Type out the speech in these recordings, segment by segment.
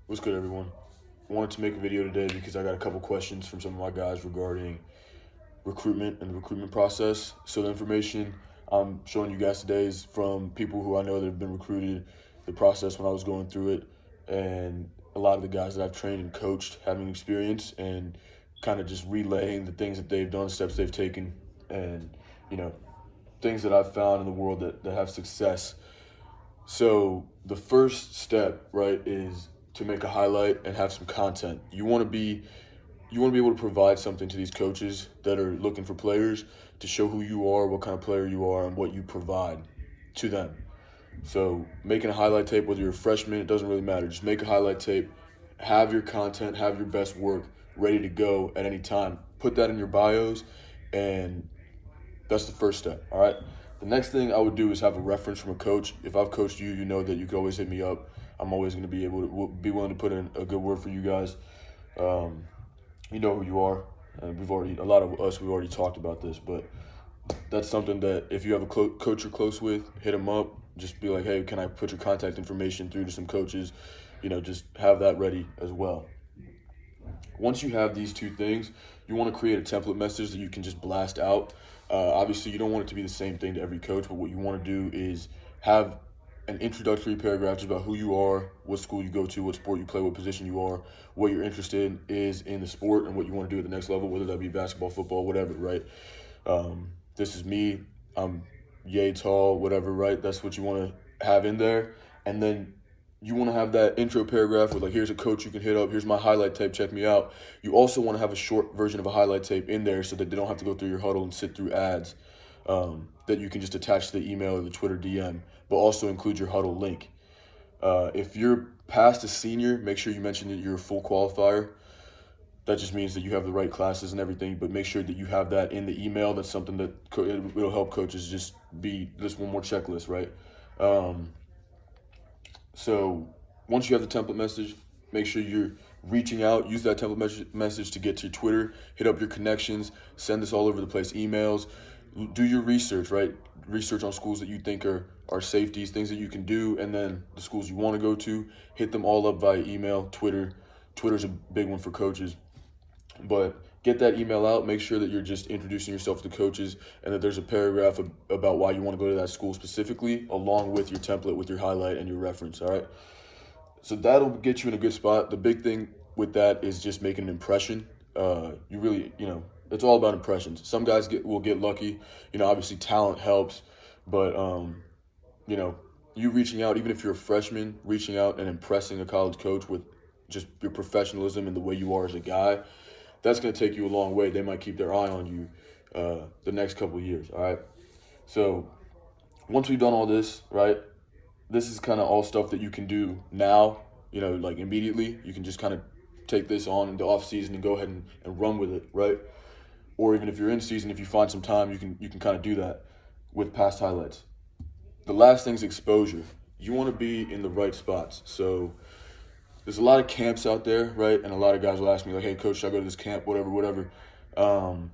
What's good, everyone? I wanted to make a video today because I got a couple questions from some of my guys regarding recruitment and the recruitment process. So the information I'm showing you guys today is from people who I know that have been recruited, the process when I was going through it, and a lot of the guys that I've trained and coached having experience and kind of just relaying the things that they've done, steps they've taken, and, you know, things that I've found in the world that have success. So the first step, right, is to make a highlight and have some content. You want to be able to provide something to these coaches that are looking for players to show who you are, what kind of player you are, and what you provide to them. So making a highlight tape, whether you're a freshman, it doesn't really matter. Just make a highlight tape, have your content, have your best work ready to go at any time. Put that in your bios, and that's the first step, all right? The next thing I would do is have a reference from a coach. If I've coached you, you know that you can always hit me up. I'm always going to be able to be willing to put in a good word for you guys. Um, you know who you are, and a lot of us, we've already talked about this, but that's something that if you have a coach you're close with, hit them up. Just be like, hey, can I put your contact information through to some coaches? Just have that ready as well. Once you have these two things, you want to create a template message that you can just blast out. Obviously, you don't want it to be the same thing to every coach, but what you want to do is have an introductory paragraph just about who you are, what school you go to, what sport you play, what position you are, what you're interested in is in the sport, and what you want to do at the next level, whether that be basketball, football, whatever, right? This is me. I'm yay tall, whatever, right? That's what you want to have in there. And then you want to have that intro paragraph with, like, here's a coach you can hit up, here's my highlight tape, check me out. You also want to have a short version of a highlight tape in there so that they don't have to go through your huddle and sit through ads, that you can just attach to the email or the Twitter DM, but also include your huddle link. If you're past a senior, make sure you mention that you're a full qualifier. That just means that you have the right classes and everything, but make sure that you have that in the email. That's something that it'll help coaches just be this one more checklist, right? Um, so once you have the template message, make sure you're reaching out. Use that template message to get to your Twitter, hit up your connections, send this all over the place, emails. Do your research, right? Research on schools that you think are safeties, things that you can do, and then the schools you want to go to, hit them all up via email, Twitter. Twitter's a big one for coaches. But get that email out. Make sure that you're just introducing yourself to coaches and that there's a paragraph about why you want to go to that school specifically, along with your template, with your highlight and your reference, all right? So that'll get you in a good spot. The big thing with that is just making an impression. You really, it's all about impressions. Some guys will get lucky. Obviously talent helps, but you know, you reaching out, even if you're a freshman, reaching out and impressing a college coach with just your professionalism and the way you are as a guy, that's going to take you a long way. They might keep their eye on you the next couple of years, all right? So once we've done all this, right, this is kind of all stuff that you can do now, like immediately. You can just kind of take this on in the off season and go ahead and run with it, right? Or even if you're in season, if you find some time, you can kind of do that with past highlights. The last thing is exposure. You want to be in the right spots. So there's a lot of camps out there, right? And a lot of guys will ask me, like, hey, coach, should I go to this camp, whatever. And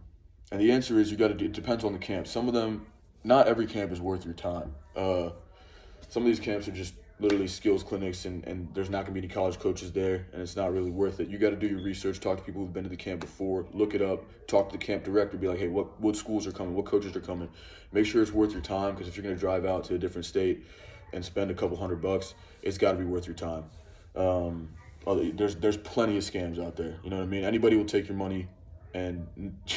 the answer is it depends on the camp. Some of them, not every camp is worth your time. Some of these camps are just literally skills clinics, and there's not going to be any college coaches there, and it's not really worth it. You got to do your research, talk to people who've been to the camp before, look it up, talk to the camp director, be like, hey, what schools are coming, what coaches are coming. Make sure it's worth your time, because if you're going to drive out to a different state and spend a couple $100, it's got to be worth your time. There's plenty of scams out there. You know what I mean? Anybody will take your money, and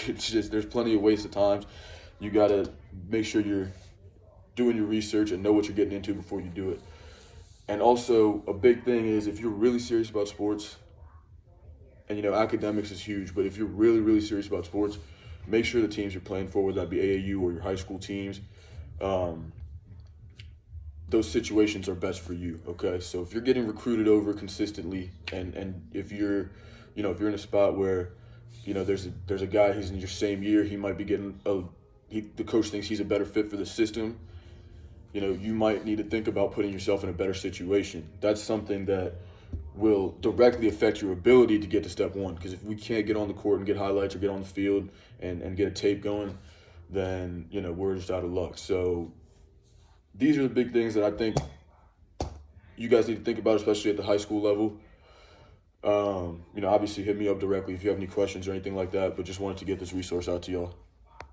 there's plenty of waste of times. You got to make sure you're doing your research and know what you're getting into before you do it. And also, a big thing is, if you're really serious about sports, and academics is huge, but if you're really, really serious about sports, make sure the teams you're playing for, whether that be AAU or your high school teams, those situations are best for you, okay? So if you're getting recruited over consistently, and if you're in a spot where, there's a guy who's in your same year, he might be getting the coach thinks he's a better fit for the system, you might need to think about putting yourself in a better situation. That's something that will directly affect your ability to get to step one. Because if we can't get on the court and get highlights or get on the field and get a tape going, then, we're just out of luck. So these are the big things that I think you guys need to think about, especially at the high school level. Obviously hit me up directly if you have any questions or anything like that, but just wanted to get this resource out to y'all.